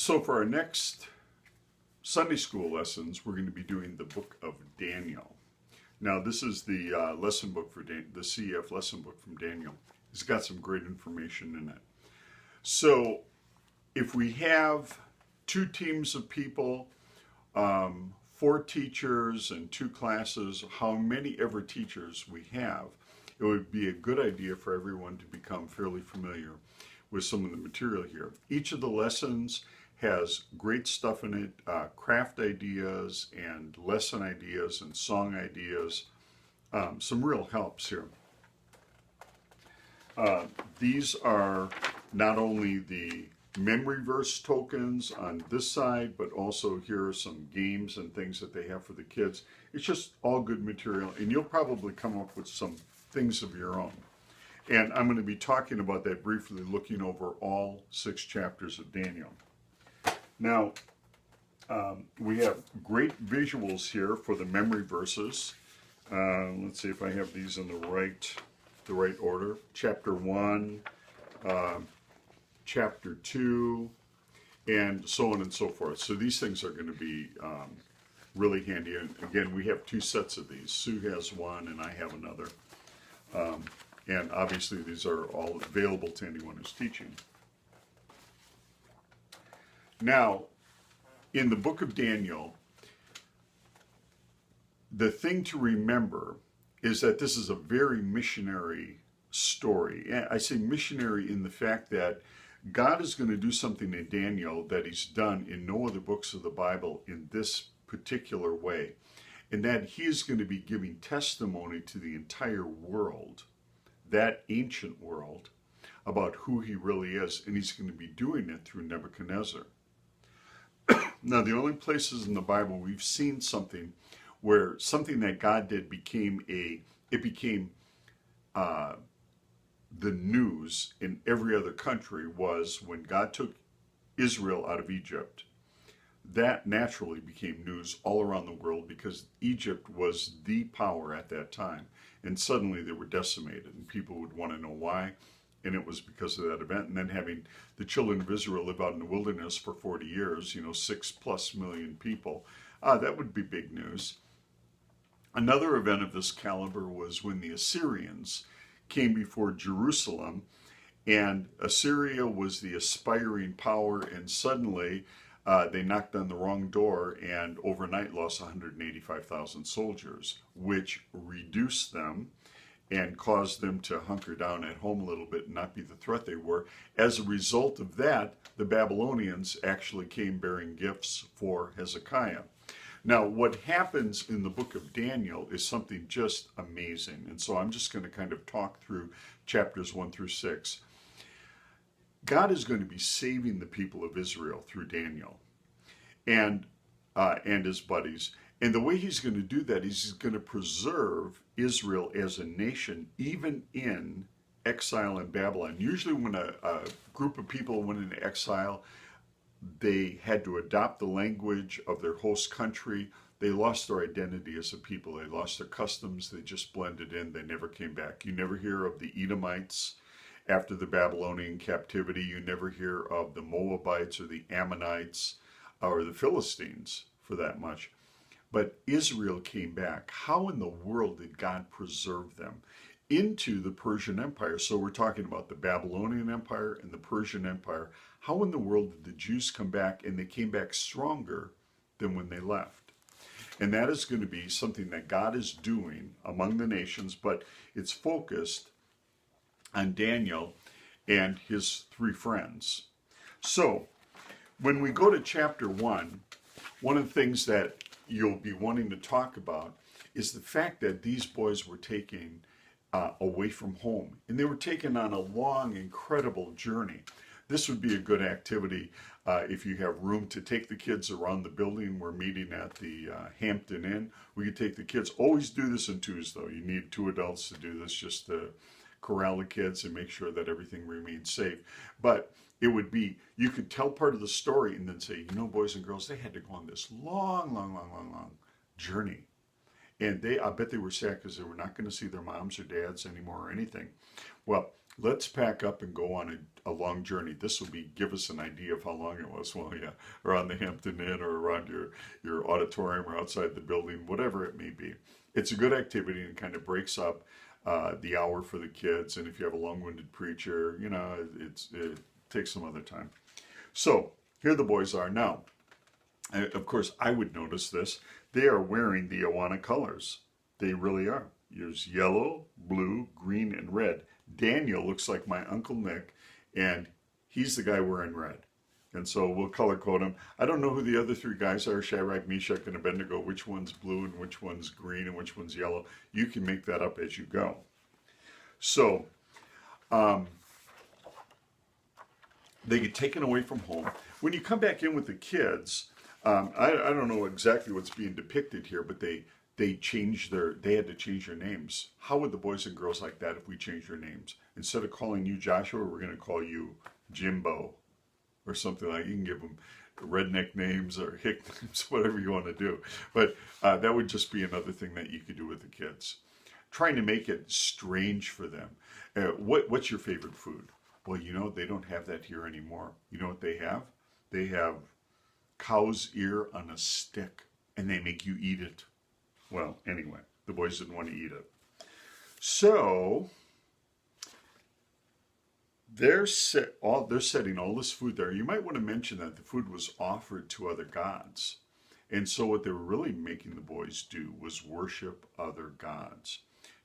So for our next Sunday school lessons, we're going to be doing the book of Daniel. Now this is the lesson book for the CEF lesson book from Daniel. It's got some great information in it. So if we have two teams of people, 4 teachers and 2 classes, how many ever teachers we have, it would be a good idea for everyone to become fairly familiar with some of the material here. Each of the lessons has great stuff in it, craft ideas and lesson ideas and song ideas, some real helps here. These are not only the memory verse tokens on this side, but also here are some games and things that they have for the kids. It's just all good material, and you'll probably come up with some things of your own. And I'm going to be talking about that briefly, looking over all 6 chapters of Daniel. Now, we have great visuals here for the memory verses. Let's see if I have these in the right order. Chapter 1, chapter 2, and so on and so forth. So these things are going to be really handy. And again, we have 2 sets of these. Sue has one and I have another. And obviously these are all available to anyone who's teaching. Now, in the book of Daniel, the thing to remember is that this is a very missionary story. And I say missionary in the fact that God is going to do something in Daniel that he's done in no other books of the Bible in this particular way. And that he is going to be giving testimony to the entire world, that ancient world, about who he really is. And he's going to be doing it through Nebuchadnezzar. Now, the only places in the Bible we've seen something where something that God did became the news in every other country was when God took Israel out of Egypt. That naturally became news all around the world because Egypt was the power at that time. And suddenly they were decimated and people would want to know why. And it was because of that event. And then having the children of Israel live out in the wilderness for 40 years, 6+ million people, that would be big news. Another event of this caliber was when the Assyrians came before Jerusalem, and Assyria was the aspiring power, and suddenly they knocked on the wrong door and overnight lost 185,000 soldiers, which reduced them and caused them to hunker down at home a little bit and not be the threat they were. As a result of that, the Babylonians actually came bearing gifts for Hezekiah. Now, what happens in the book of Daniel is something just amazing. And so I'm just going to kind of talk through chapters 1 through 6. God is going to be saving the people of Israel through Daniel and his buddies. And the way he's going to do that is he's going to preserve Israel as a nation, even in exile in Babylon. Usually when a group of people went into exile, they had to adopt the language of their host country. They lost their identity as a people. They lost their customs. They just blended in. They never came back. You never hear of the Edomites after the Babylonian captivity. You never hear of the Moabites or the Ammonites or the Philistines for that much. But Israel came back. How in the world did God preserve them? Into the Persian Empire. So we're talking about the Babylonian Empire and the Persian Empire. How in the world did the Jews come back? And they came back stronger than when they left. And that is going to be something that God is doing among the nations, but it's focused on Daniel and his 3 friends. So when we go to chapter 1, one of the things that you'll be wanting to talk about is the fact that these boys were taken away from home, and they were taken on a long, incredible journey. This would be a good activity if you have room to take the kids around the building. We're meeting at the Hampton Inn. We could take the kids. Always do this in 2s, though. You need 2 adults to do this, just to corral the kids and make sure that everything remains safe. But it would be, you could tell part of the story and then say, boys and girls, they had to go on this long journey. And I bet they were sad because they were not going to see their moms or dads anymore or anything. Well, let's pack up and go on a long journey. This will give us an idea of how long it was. Well, yeah, around the Hampton Inn or around your auditorium or outside the building, whatever it may be. It's a good activity and kind of breaks up the hour for the kids. And if you have a long-winded preacher, it takes some other time. So here the boys are now. Of course, I would notice this. They are wearing the Awana colors. They really are. There's yellow, blue, green, and red. Daniel looks like my Uncle Nick, and he's the guy wearing red. And so we'll color code them. I don't know who the other three guys are, Shadrach, Meshach, and Abednego, which one's blue and which one's green and which one's yellow. You can make that up as you go. So they get taken away from home. When you come back in with the kids, I don't know exactly what's being depicted here, but they had to change their names. How would the boys and girls like that if we changed their names? Instead of calling you Joshua, we're going to call you Jimbo or something like that. You can give them redneck names or hick names, whatever you want to do. But that would just be another thing that you could do with the kids. Trying to make it strange for them. What's your favorite food? Well, they don't have that here anymore. You know what they have? They have cow's ear on a stick, and they make you eat it. Well, anyway, the boys didn't want to eat it. So they're setting all this food there. You might want to mention that the food was offered to other gods. And so what they were really making the boys do was worship other gods.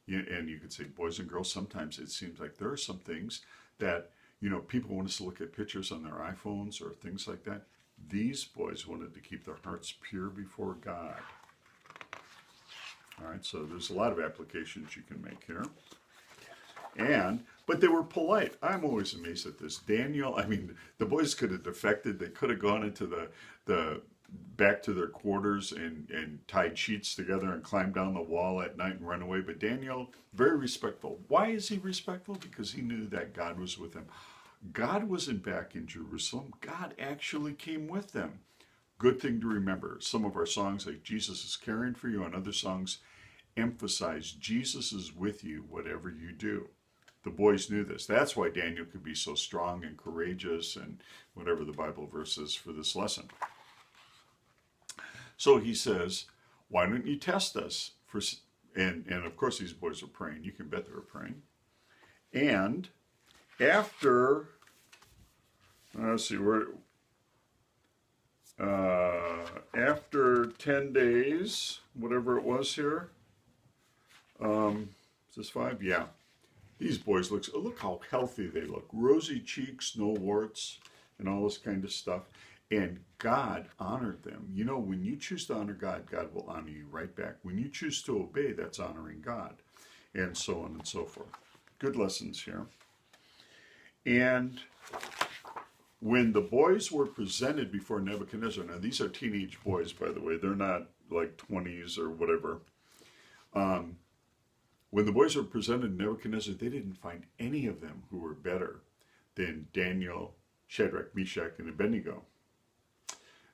And you could say, boys and girls, sometimes it seems like there are some things that, people want us to look at pictures on their iPhones or things like that. These boys wanted to keep their hearts pure before God. All right, so there's a lot of applications you can make here. But they were polite. I'm always amazed at this. Daniel, the boys could have defected. They could have gone into the back to their quarters and tied sheets together and climbed down the wall at night and run away. But Daniel, very respectful. Why is he respectful? Because he knew that God was with him. God wasn't back in Jerusalem. God actually came with them. Good thing to remember. Some of our songs like Jesus is caring for you and other songs emphasize Jesus is with you whatever you do. The boys knew this. That's why Daniel could be so strong and courageous and whatever the Bible verse is for this lesson. So he says, why don't you test us? And of course these boys are praying. You can bet they were praying. And after, let's see, after 10 days, whatever it was here, is this 5? Yeah. These boys look how healthy they look. Rosy cheeks, no warts, and all this kind of stuff. And God honored them. When you choose to honor God, God will honor you right back. When you choose to obey, that's honoring God. And so on and so forth. Good lessons here. And when the boys were presented before Nebuchadnezzar, now these are teenage boys, by the way. They're not like 20s or whatever. When the boys were presented to Nebuchadnezzar, they didn't find any of them who were better than Daniel, Shadrach, Meshach, and Abednego.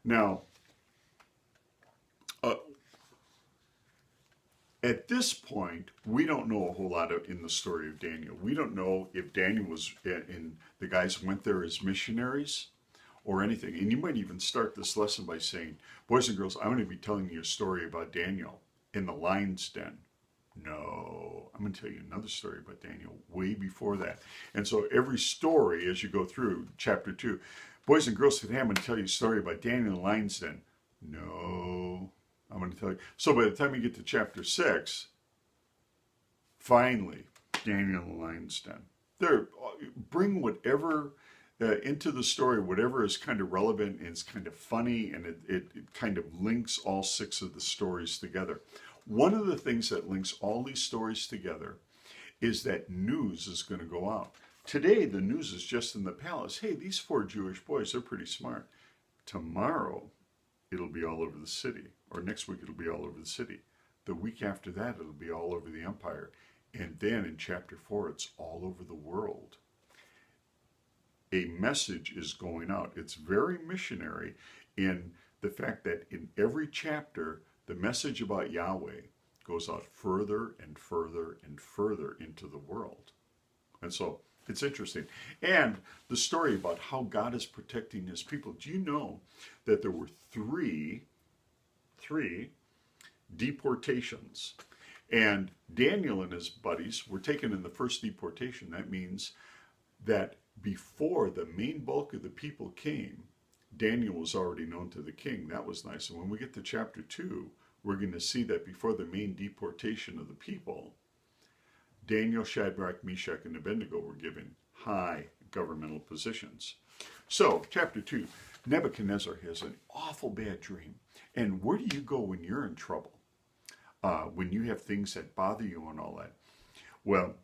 Now, at this point, we don't know a whole lot in the story of Daniel. We don't know if Daniel was, and the guys went there as missionaries or anything. And you might even start this lesson by saying, boys and girls, I'm going to be telling you a story about Daniel in the lion's den. No, I'm going to tell you another story about Daniel way before that. And so every story as you go through chapter 2, boys and girls, today I'm going to tell you a story about Daniel in the lion's den. No, I'm going to tell you. So by the time you get to chapter 6, finally, Daniel in the lion's den. Bring whatever into the story, whatever is kind of relevant and is kind of funny, and it kind of links all 6 of the stories together. One of the things that links all these stories together is that news is going to go out. Today, the news is just in the palace. Hey, these 4 Jewish boys, they're pretty smart. Tomorrow, it'll be all over the city. Or next week, it'll be all over the city. The week after that, it'll be all over the empire. And then in chapter 4, it's all over the world. A message is going out. It's very missionary in the fact that in every chapter, the message about Yahweh goes out further and further and further into the world. And so It's interesting. And the story about how God is protecting his people. Do you know that there were three deportations? And Daniel and his buddies were taken in the first deportation. That means that before the main bulk of the people came, Daniel was already known to the king. That was nice. And when we get to chapter 2, we're going to see that before the main deportation of the people, Daniel, Shadrach, Meshach, and Abednego were given high governmental positions. So, chapter 2, Nebuchadnezzar has an awful bad dream. And where do you go when you're in trouble? When you have things that bother you and all that? Well,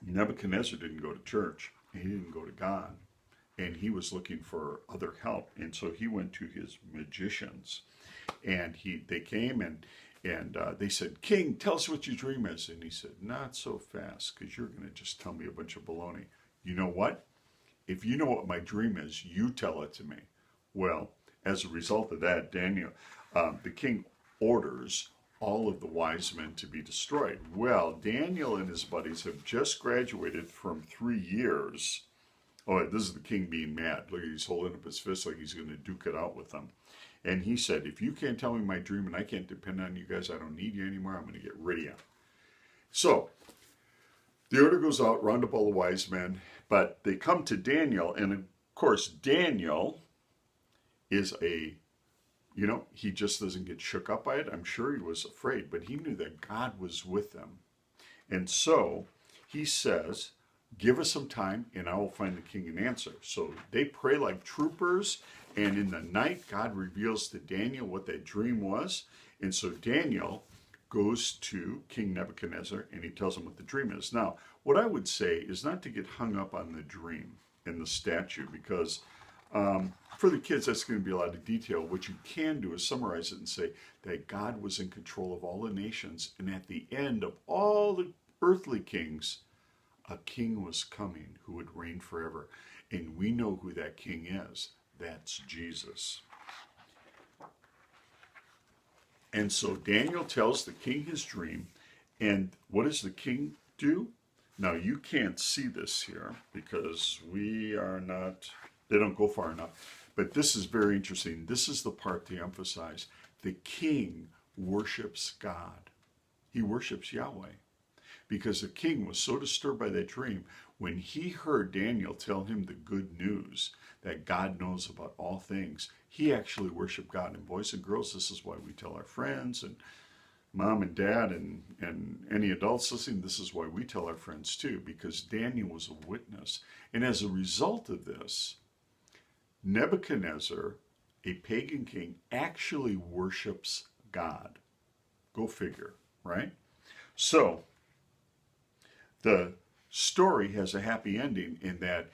Nebuchadnezzar didn't go to church. He didn't go to God. And he was looking for other help. And so he went to his magicians. And they came and they said, King, tell us what your dream is. And he said, not so fast, because you're going to just tell me a bunch of baloney. You know what? If you know what my dream is, you tell it to me. Well, as a result of that, Daniel, the king orders all of the wise men to be destroyed. Well, Daniel and his buddies have just graduated from 3 years. Oh, this is the king being mad. Look, he's holding up his fist like he's going to duke it out with them. And he said, if you can't tell me my dream and I can't depend on you guys, I don't need you anymore. I'm going to get rid of you. So the order goes out, round up all the wise men, but they come to Daniel. And of course, Daniel is he just doesn't get shook up by it. I'm sure he was afraid, but he knew that God was with them. And so he says, give us some time and I will find the king an answer. So they pray like troopers. And in the night, God reveals to Daniel what that dream was. And so Daniel goes to King Nebuchadnezzar and he tells him what the dream is. Now, what I would say is not to get hung up on the dream and the statue, because for the kids, that's going to be a lot of detail. What you can do is summarize it and say that God was in control of all the nations. And at the end of all the earthly kings, a king was coming who would reign forever. And we know who that king is. That's Jesus. And so Daniel tells the king his dream. And what does the king do? Now, you can't see this here because they don't go far enough. But this is very interesting. This is the part to emphasize. The king worships God. He worships Yahweh. Because the king was so disturbed by that dream, when he heard Daniel tell him the good news that God knows about all things, he actually worshiped God. And boys and girls, this is why we tell our friends and mom and dad and any adults listening, this is why we tell our friends too, because Daniel was a witness. And as a result of this, Nebuchadnezzar, a pagan king, actually worships God. Go figure, right? So the story has a happy ending in that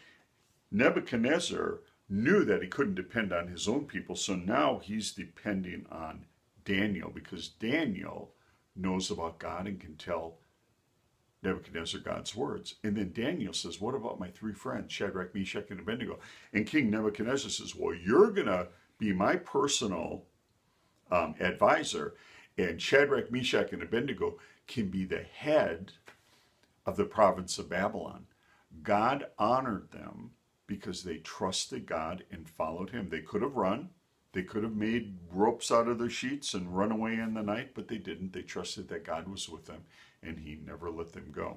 Nebuchadnezzar knew that he couldn't depend on his own people, so now he's depending on Daniel, because Daniel knows about God and can tell Nebuchadnezzar God's words. And then Daniel says, what about my 3 friends, Shadrach, Meshach, and Abednego? And King Nebuchadnezzar says, well, you're going to be my personal advisor, and Shadrach, Meshach, and Abednego can be the head of the province of Babylon. God honored them because they trusted God and followed him. They could have run. They could have made ropes out of their sheets and run away in the night, but they didn't. They trusted that God was with them, and he never let them go.